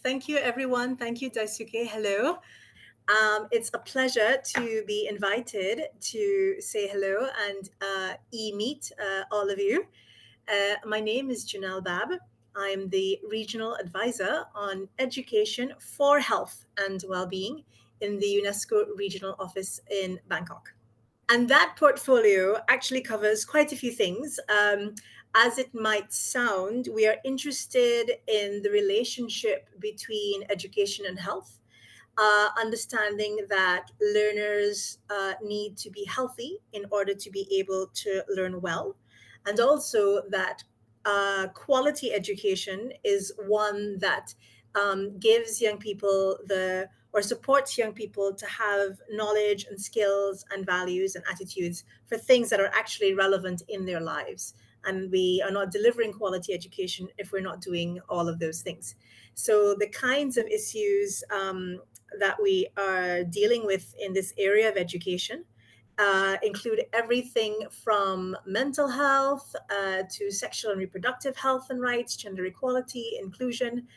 Thank you, everyone. Thank you, Daisuke. Hello. It's a pleasure to be invited to say hello and meet all of you. My name is Jenelle Babb. I'm the Regional Advisor on Education for Health and Wellbeing in the UNESCO Regional Office in Bangkok. And that portfolio actually covers quite a few things. As it might sound, we are interested in the relationship between education and health, understanding that learners need to be healthy in order to be able to learn well, and also that quality education is one that gives young people the or supports young people to have knowledge and skills and values and attitudes for things that are actually relevant in their lives. And we are not delivering quality education if we're not doing all of those things. So the kinds of issues that we are dealing with in this area of education include everything from mental health to sexual and reproductive health and rights, gender equality, inclusion,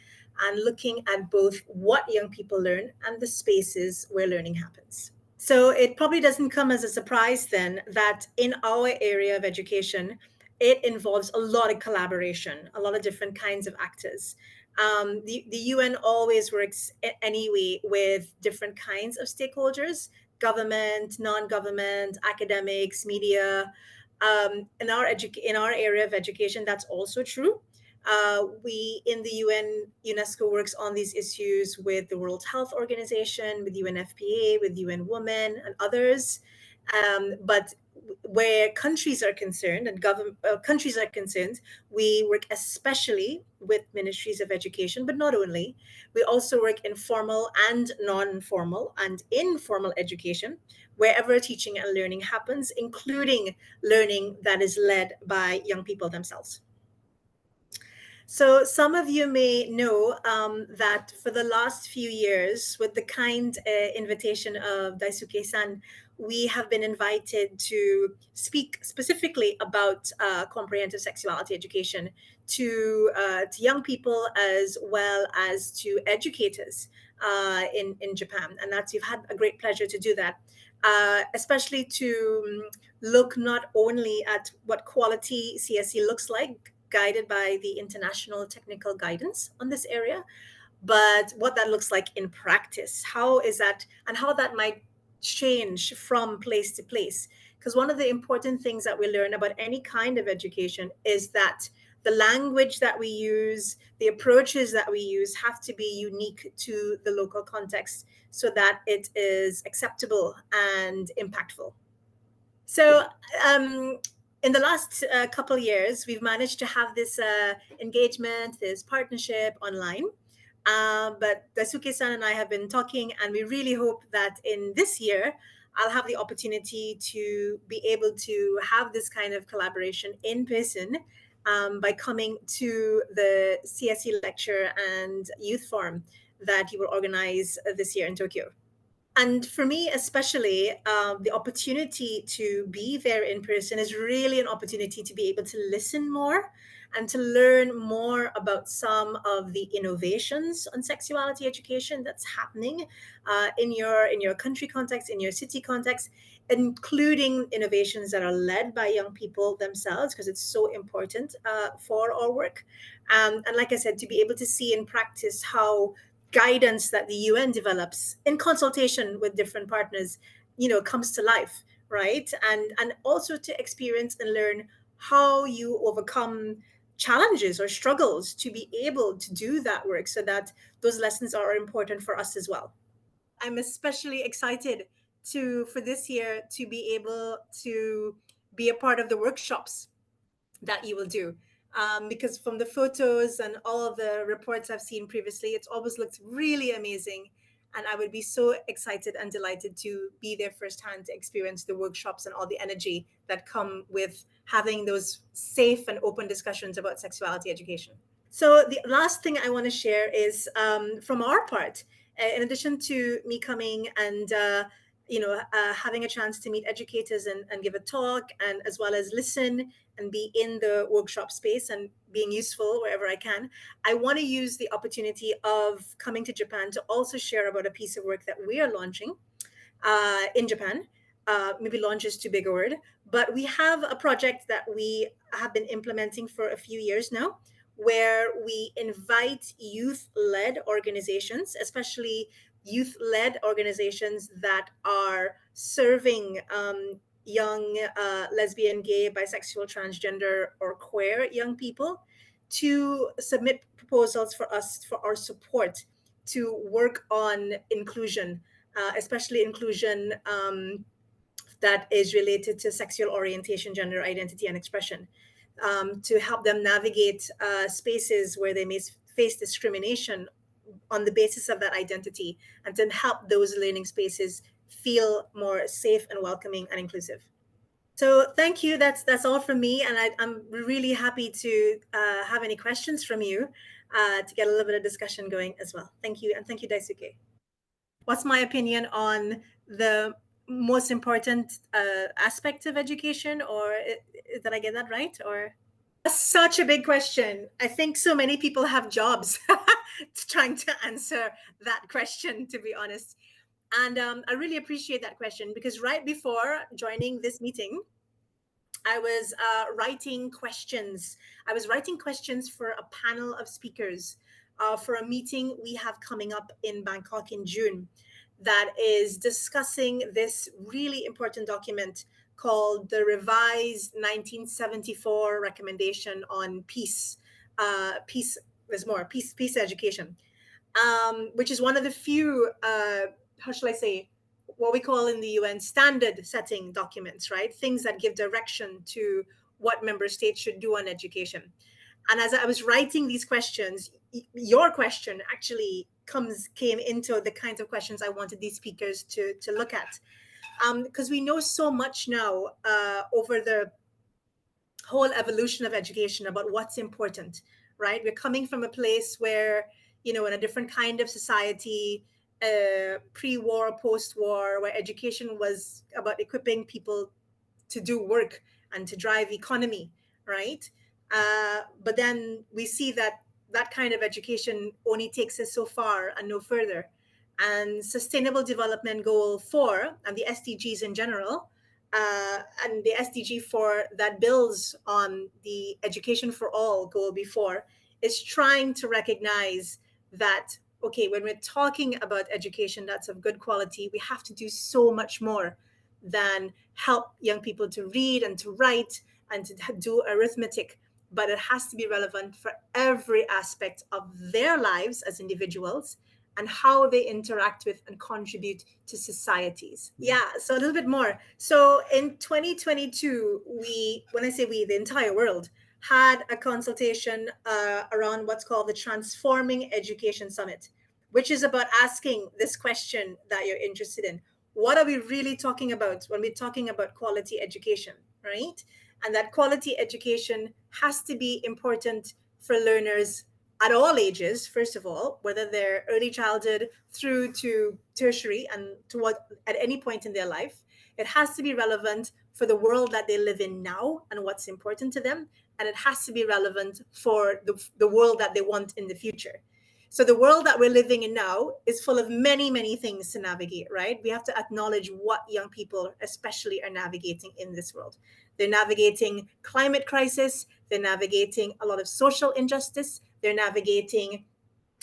and looking at both what young people learn and the spaces where learning happens. So it probably doesn't come as a surprise then that in our area of education, it involves a lot of collaboration, a lot of different kinds of actors. The UN always works anyway with different kinds of stakeholders: government, non-government, academics, media. In our area of education, that's also true. We in the UN, UNESCO works on these issues with the World Health Organization, with UNFPA, with UN Women, and others. But where countries are concerned and countries are concerned, we work especially with ministries of education, but not only. We also work in formal and non-formal and informal education, wherever teaching and learning happens, including learning that is led by young people themselves. So some of you may know that for the last few years, with the kind invitation of Daisuke-san, we have been invited to speak specifically about comprehensive sexuality education to young people as well as to educators in Japan. And we've had a great pleasure to do that, especially to look not only at what quality CSE looks like, guided by the international technical guidance on this area, but what that looks like in practice. How is that, and how that might change from place to place? Because one of the important things that we learn about any kind of education is that the language that we use, the approaches that we use have to be unique to the local context so that it is acceptable and impactful. So in the last couple of years, we've managed to have this engagement, this partnership online. But Daisuke-san and I have been talking, and we really hope that in this year, I'll have the opportunity to be able to have this kind of collaboration in person by coming to the CSE lecture and youth forum that he will organize this year in Tokyo. And for me, especially, the opportunity to be there in person is really an opportunity to be able to listen more and to learn more about some of the innovations on sexuality education that's happening in your country context, in your city context, including innovations that are led by young people themselves, because it's so important for our work. And like I said, to be able to see in practice how guidance that the UN develops in consultation with different partners, comes to life, right? And also to experience and learn how you overcome challenges or struggles to be able to do that work, so that those lessons are important for us as well. I'm especially excited for this year to be able to be a part of the workshops that you will do. Because from the photos and all of the reports I've seen previously, it's always looked really amazing. And I would be so excited and delighted to be there firsthand to experience the workshops and all the energy that come with having those safe and open discussions about sexuality education. So the last thing I want to share is from our part, in addition to me coming and having a chance to meet educators and give a talk, and as well as listen and be in the workshop space and being useful wherever I can. I want to use the opportunity of coming to Japan to also share about a piece of work that we are launching in Japan. Maybe launch is too big a word, but we have a project that we have been implementing for a few years now, where we invite youth led organizations, especially youth led organizations that are serving young lesbian, gay, bisexual, transgender, or queer young people, to submit proposals for us for our support to work on inclusion, especially inclusion that is related to sexual orientation, gender identity, and expression, to help them navigate spaces where they may face discrimination on the basis of that identity, and to help those learning spaces feel more safe and welcoming and inclusive. So thank you. That's all from me, and I'm really happy to have any questions from you to get a little bit of discussion going as well. Thank you, and thank you, Daisuke. What's my opinion on the most important aspect of education, or did I get that right? Or such a big question. I think so many people have jobs trying to answer that question, to be honest. And I really appreciate that question, because right before joining this meeting, I was writing questions. I was writing questions for a panel of speakers for a meeting we have coming up in Bangkok in June, that is discussing this really important document called the Revised 1974 Recommendation on Peace. Peace, there's more, peace education, which is one of the few, how shall I say, what we call in the UN standard setting documents, right? Things that give direction to what member states should do on education. And as I was writing these questions, your question actually came into the kinds of questions I wanted these speakers to look at, because we know so much now over the whole evolution of education about what's important, right? We're coming from a place where, in a different kind of society, pre-war, post-war, where education was about equipping people to do work and to drive economy, right? But then we see that that kind of education only takes us so far and no further. And Sustainable Development Goal 4 and the SDGs in general, and the SDG 4 that builds on the Education for All goal before, is trying to recognize that, okay, when we're talking about education that's of good quality, we have to do so much more than help young people to read and to write and to do arithmetic, but it has to be relevant for every aspect of their lives as individuals and how they interact with and contribute to societies. Yeah, so a little bit more. So in 2022, when I say we, the entire world, had a consultation around what's called the Transforming Education Summit, which is about asking this question that you're interested in. What are we really talking about when we're talking about quality education, right? And that quality education has to be important for learners at all ages, first of all, whether they're early childhood through to tertiary and to what at any point in their life. It has to be relevant for the world that they live in now and what's important to them. And it has to be relevant for the world that they want in the future. So the world that we're living in now is full of many, many things to navigate, right? We have to acknowledge what young people especially are navigating in this world. They're navigating climate crisis. They're navigating a lot of social injustice. They're navigating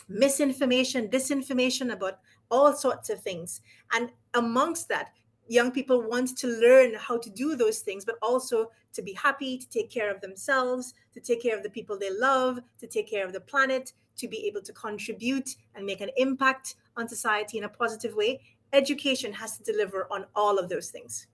misinformation, disinformation about all sorts of things. And amongst that, young people want to learn how to do those things, but also to be happy, to take care of themselves, to take care of the people they love, to take care of the planet, to be able to contribute and make an impact on society in a positive way. Education has to deliver on all of those things.